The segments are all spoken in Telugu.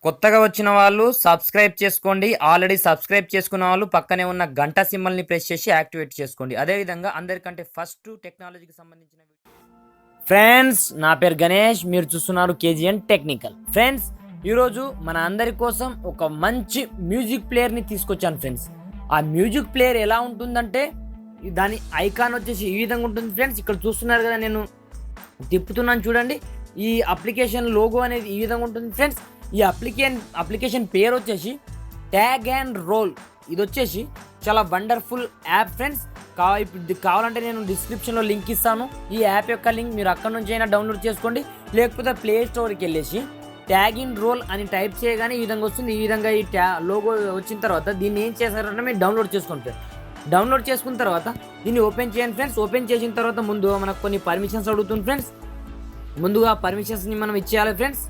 కొత్తగా వచ్చిన వాళ్ళు సబ్స్క్రైబ్ చేసుకోండి. ఆల్రెడీ సబ్స్క్రైబ్ చేసుకున్న వాళ్ళు పక్కనే ఉన్న గంట సింబల్‌ని ప్రెస్ చేసి యాక్టివేట్ చేసుకోండి. అదేవిధంగా అందరికంటే ఫస్ట్ టెక్నాలజీకి సంబంధించిన ఫ్రెండ్స్, నా పేరు గణేష్. మీరు చూస్తున్నారు కేజీఎన్ టెక్నికల్. ఫ్రెండ్స్, ఈరోజు మన అందరి కోసం ఒక మంచి మ్యూజిక్ ప్లేయర్ని తీసుకొచ్చాను ఫ్రెండ్స్. ఆ మ్యూజిక్ ప్లేయర్ ఎలా ఉంటుందంటే దాని ఐకాన్ వచ్చేసి ఈ విధంగా ఉంటుంది ఫ్రెండ్స్. ఇక్కడ చూస్తున్నారు కదా, నేను తిప్పుతున్నాను చూడండి. ఈ అప్లికేషన్ లోగో అనేది ఈ విధంగా ఉంటుంది ఫ్రెండ్స్. ఈ అప్లికేషన్ పేరు వచ్చేసి ట్యాగ్ అండ్ రోల్. ఇది వచ్చేసి చాలా వండర్ఫుల్ యాప్ ఫ్రెండ్స్. ఇప్పుడు కావాలంటే నేను డిస్క్రిప్షన్లో లింక్ ఇస్తాను. ఈ యాప్ యొక్క లింక్ మీరు అక్కడ నుంచి అయినా డౌన్లోడ్ చేసుకోండి, లేకపోతే ప్లే స్టోర్కి వెళ్ళేసి ట్యాగ్ ఇన్ రోల్ అని టైప్ చేయగానే ఈ విధంగా వస్తుంది. ఈ విధంగా ఈ లోగో వచ్చిన తర్వాత దీన్ని ఏం చేస్తారంటే మీరు డౌన్లోడ్ చేసుకోండి ఫ్రెండ్స్. డౌన్లోడ్ చేసుకున్న తర్వాత దీన్ని ఓపెన్ చేయండి ఫ్రెండ్స్. ఓపెన్ చేసిన తర్వాత ముందు మనకు కొన్ని పర్మిషన్స్ అడుగుతుంది ఫ్రెండ్స్. ముందుగా పర్మిషన్స్ని మనం ఇచ్చేయాలి ఫ్రెండ్స్.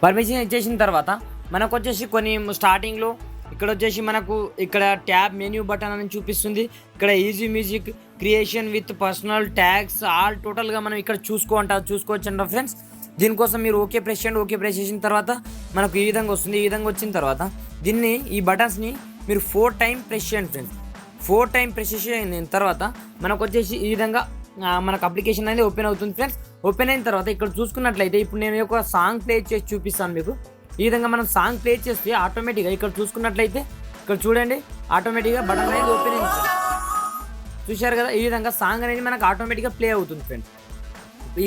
పర్మిషన్ ఇచ్చేసిన తర్వాత మనకు వచ్చేసి కొన్ని స్టార్టింగ్లో ఇక్కడ వచ్చేసి మనకు ఇక్కడ ట్యాబ్ మెన్యూ బటన్ అని చూపిస్తుంది. ఇక్కడ easy music creation with personal tags all టోటల్గా మనం ఇక్కడ చూసుకోవచ్చు అంట ఫ్రెండ్స్. దీనికోసం మీరు ఓకే ప్రెస్ చేయండి. ఓకే ప్రెస్ చేసిన తర్వాత మనకు ఈ విధంగా వస్తుంది. ఈ విధంగా వచ్చిన తర్వాత ఈ బటన్స్ని మీరు 4 టైం ప్రెస్ చేయండి ఫ్రెండ్స్. 4 టైం ప్రెస్ చేసిన తర్వాత మనకు వచ్చేసి ఈ విధంగా మనకు అప్లికేషన్ అనేది ఓపెన్ అవుతుంది ఫ్రెండ్స్. ఓపెన్ అయిన తర్వాత ఇక్కడ చూసుకున్నట్లయితే ఇప్పుడు నేను ఒక సాంగ్ ప్లే చేసి చూపిస్తాను మీకు. ఈ విధంగా మనం సాంగ్ ప్లే చేస్తే ఆటోమేటిక్గా ఇక్కడ చూసుకున్నట్లయితే ఇక్కడ చూడండి, ఆటోమేటిక్గా బటన్ అనేది ఓపెన్ అయింది. చూశారు కదా, ఈ విధంగా సాంగ్ అనేది మనకు ఆటోమేటిక్గా ప్లే అవుతుంది ఫ్రెండ్స్.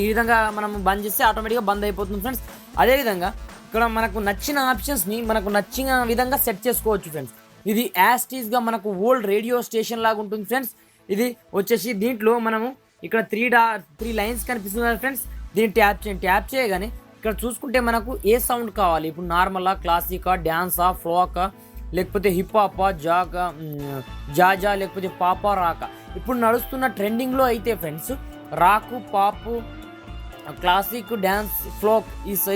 ఈ విధంగా మనం బంద్ చేస్తే ఆటోమేటిక్గా బంద్ అయిపోతుంది ఫ్రెండ్స్. అదేవిధంగా ఇక్కడ మనకు నచ్చిన ఆప్షన్స్ని మనకు నచ్చిన విధంగా సెట్ చేసుకోవచ్చు ఫ్రెండ్స్. ఇది యాస్టీస్గా మనకు ఓల్డ్ రేడియో స్టేషన్ లాగా ఉంటుంది ఫ్రెండ్స్. ఇది వచ్చేసి దీంట్లో మనము ఇక్కడ 3 లైన్స్ కనిపిస్తుంది ఫ్రెండ్స్. దీన్ని ట్యాప్ చేయగానే ఇక్కడ చూసుకుంటే మనకు ఏ సౌండ్ కావాలి, ఇప్పుడు నార్మలా, క్లాసికా, డ్యాన్సా, ఫ్లోకా, లేకపోతే హిప్ హాపా, జాజా, లేకపోతే పాపా, రాకా. ఇప్పుడు నడుస్తున్న ట్రెండింగ్లో అయితే ఫ్రెండ్స్ రాకు, పాపు, క్లాసిక్, డ్యాన్స్, ఫ్లోక్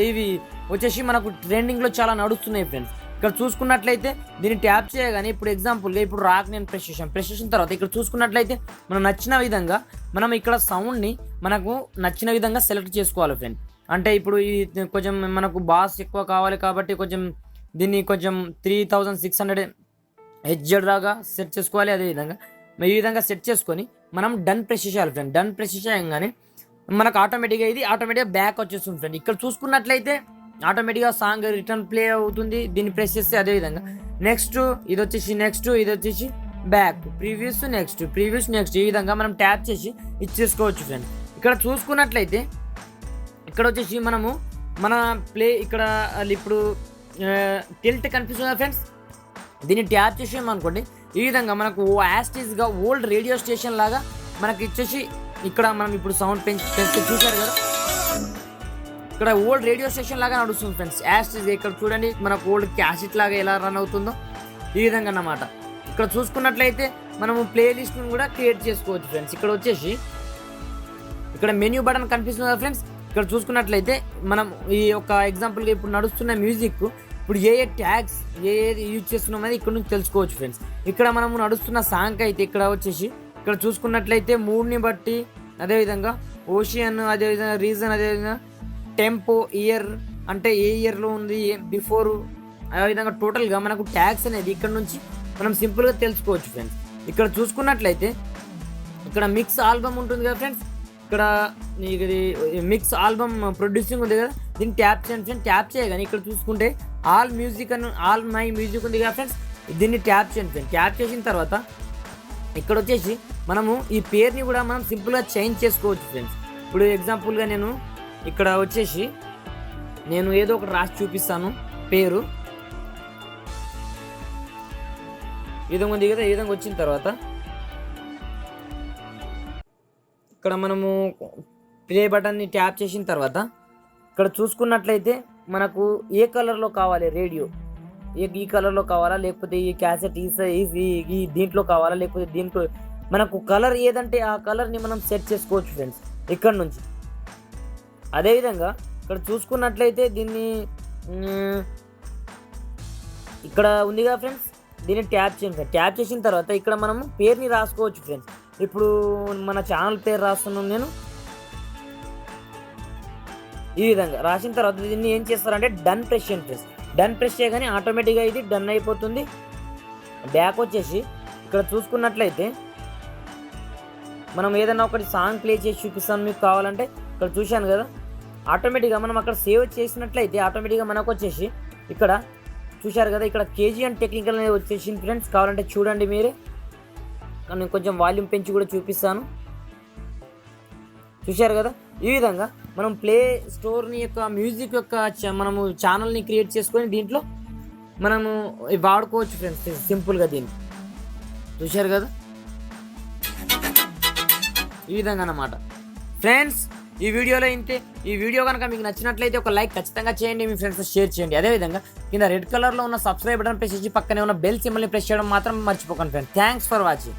ఇవి వచ్చేసి మనకు ట్రెండింగ్లో చాలా నడుస్తున్నాయి ఫ్రెండ్స్. ఇక్కడ చూసుకున్నట్లయితే దీన్ని ట్యాప్ చేయగానే ఇప్పుడు ఎగ్జాంపుల్గా ఇప్పుడు రాక్ నేను ప్రెస్ చేసిన తర్వాత ఇక్కడ చూసుకున్నట్లయితే మనం నచ్చిన విధంగా మనం ఇక్కడ సౌండ్ని మనకు నచ్చిన విధంగా సెలెక్ట్ చేసుకోవాలి ఫ్రెండ్. అంటే ఇప్పుడు ఈ కొంచెం మనకు బాస్ ఎక్కువ కావాలి కాబట్టి దీన్ని కొంచెం 3600 హెచ్జెడ్ దాకా సెట్ చేసుకోవాలి. అదేవిధంగా ఈ విధంగా సెట్ చేసుకొని మనం డన్ ప్రెస్ చేయాలి ఫ్రెండ్. డన్ ప్రెస్ చేయగానే మనకు ఆటోమేటిక్గా బ్యాక్ వచ్చేస్తుంది ఫ్రెండ్. ఇక్కడ చూసుకున్నట్లయితే ఆటోమేటిక్గా సాంగ్ రిటర్న్ ప్లే అవుతుంది. దీన్ని ప్రెస్ చేస్తే అదేవిధంగా నెక్స్ట్ ఇది వచ్చేసి బ్యాక్, ప్రీవియస్, నెక్స్ట్ ఈ విధంగా మనం ట్యాప్ చేసి ఇచ్చేసుకోవచ్చు ఫ్రెండ్. ఇక్కడ చూసుకున్నట్లయితే ఇక్కడ వచ్చేసి మనము మన ఇక్కడ ఇప్పుడు టిల్ట్ కనిపిస్తుంది ఫ్రెండ్స్. దీన్ని ట్యాప్ చేసామనుకోండి ఈ విధంగా మనకు యాస్టీస్గా ఓల్డ్ రేడియో స్టేషన్ లాగా మనకి ఇచ్చేసి ఇక్కడ మనం ఇప్పుడు సౌండ్ పెంచి చూశారు కదా, ఇక్కడ ఓల్డ్ రేడియో స్టేషన్ లాగా నడుస్తుంది ఫ్రెండ్స్. యాస్టీస్ ఇక్కడ చూడండి మనకు ఓల్డ్ క్యాసెట్ లాగా ఎలా రన్ అవుతుందో ఈ విధంగా అన్నమాట. ఇక్కడ చూసుకున్నట్లయితే మనము ప్లేలిస్ట్ని కూడా క్రియేట్ చేసుకోవచ్చు ఫ్రెండ్స్. ఇక్కడ వచ్చేసి ఇక్కడ మెన్యూ బటన్ కనిపిస్తుంది ఫ్రెండ్స్. ఇక్కడ చూసుకున్నట్లయితే మనం ఈ యొక్క ఎగ్జాంపుల్గా ఇప్పుడు నడుస్తున్న మ్యూజిక్ ఇప్పుడు ఏ ట్యాగ్స్ యూజ్ చేస్తున్నాం అనేది ఇక్కడ నుంచి తెలుసుకోవచ్చు ఫ్రెండ్స్. ఇక్కడ మనము నడుస్తున్న సాంగ్ అయితే ఇక్కడ వచ్చేసి ఇక్కడ చూసుకున్నట్లయితే మూడ్ని బట్టి, అదేవిధంగా ఓషియన్, అదేవిధంగా రీజన్, అదేవిధంగా టెంపో, ఇయర్ అంటే ఏ ఇయర్లో ఉంది, బిఫోర్, అదేవిధంగా టోటల్గా మనకు ట్యాగ్స్ అనేది ఇక్కడ నుంచి మనం సింపుల్గా తెలుసుకోవచ్చు ఫ్రెండ్స్. ఇక్కడ చూసుకున్నట్లయితే ఇక్కడ మిక్స్ ఆల్బమ్ ఉంటుంది కదా ఫ్రెండ్స్. ఇక్కడ ఇది మిక్స్ ఆల్బమ్ ప్రొడ్యూసింగ్ ఉంది కదా, దీన్ని ట్యాప్ చేయండి ఫ్రెండ్స్. ట్యాప్ చేయగానే ఇక్కడ చూసుకుంటే ఆల్ మై మ్యూజిక్ ఉంది కదా ఫ్రెండ్స్. దీన్ని ట్యాప్ చేయండి ఫ్రెండ్స్. ట్యాప్ చేసిన తర్వాత ఇక్కడ వచ్చేసి మనము ఈ పేరుని కూడా మనం సింపుల్గా చేంజ్ చేసుకోవచ్చు ఫ్రెండ్స్. ఇప్పుడు ఎగ్జాంపుల్గా ఇక్కడ వచ్చేసి నేను ఏదో ఒకటి రాసి చూపిస్తాను పేరు. ఈ విధంగా ఉంది కదా, ఈ విధంగా వచ్చిన తర్వాత ఇక్కడ మనము ప్లే బటన్ని ట్యాప్ చేసిన తర్వాత ఇక్కడ చూసుకున్నట్లయితే మనకు ఏ కలర్లో కావాలి రేడియో, ఈ కలర్లో కావాలా, లేకపోతే ఈ క్యాసెట్ ఈ దీంట్లో కావాలా, లేకపోతే దీంట్లో మనకు కలర్ ఏదంటే ఆ కలర్ని మనం సెట్ చేసుకోవచ్చు ఫ్రెండ్స్ ఇక్కడ నుంచి. అదేవిధంగా ఇక్కడ చూసుకున్నట్లయితే దీన్ని ఇక్కడ ఉంది కదా ఫ్రెండ్స్, దీన్ని ట్యాప్ చేయండి. ట్యాప్ చేసిన తర్వాత ఇక్కడ మనము పేరుని రాసుకోవచ్చు ఫ్రెండ్స్. ఇప్పుడు మన ఛానల్ పేరు రాస్తున్నాను నేను. ఈ విధంగా రాసిన తర్వాత దీన్ని ఏం చేస్తారంటే డన్ ప్రెస్ చేయండి ఫ్రెండ్స్. డన్ ప్రెస్ చేయగానే ఆటోమేటిక్గా ఇది డన్ అయిపోతుంది. బ్యాక్ వచ్చేసి ఇక్కడ చూసుకున్నట్లయితే మనం ఏదైనా ఒకటి సాంగ్ ప్లే చేసి చూపిస్తాను మీకు కావాలంటే. ఇక్కడ చూశాను కదా, ఆటోమేటిక్గా మనం అక్కడ సేవ్ చేసినట్లయితే ఆటోమేటిక్గా మనకు వచ్చేసి ఇక్కడ చూశారు కదా, ఇక్కడ కేజీఎన్ టెక్నికల్ అనేది వచ్చేసింది ఫ్రెండ్స్. కావాలంటే చూడండి మీరే. నేను కొంచెం వాల్యూమ్ పెంచి కూడా చూపిస్తాను. చూశారు కదా, ఈ విధంగా మనం ప్లే స్టోర్ని యొక్క మ్యూజిక్ యొక్క మనము ఛానల్ని క్రియేట్ చేసుకొని దీంట్లో మనము వాడుకోవచ్చు ఫ్రెండ్స్ సింపుల్గా దీన్ని. చూశారు కదా, ఈ విధంగా అన్నమాట ఫ్రెండ్స్. ఈ వీడియోలో ఇంతే. ఈ వీడియో కనుక మీకు నచ్చినట్లయితే ఒక లైక్ ఖచ్చితంగా చేయండి, మీ ఫ్రెండ్స్ షేర్ చేయండి. అదేవిధంగా కింద రెడ్ కలర్లో ఉన్న సబ్స్క్రైబ్ బటన్ ప్రెస్ చేసి పక్కనే ఉన్న బెల్ సింబల్ని ప్రెస్ చేయడం మాత్రం మర్చిపోకండి ఫ్రెండ్స్. Thanks for watching.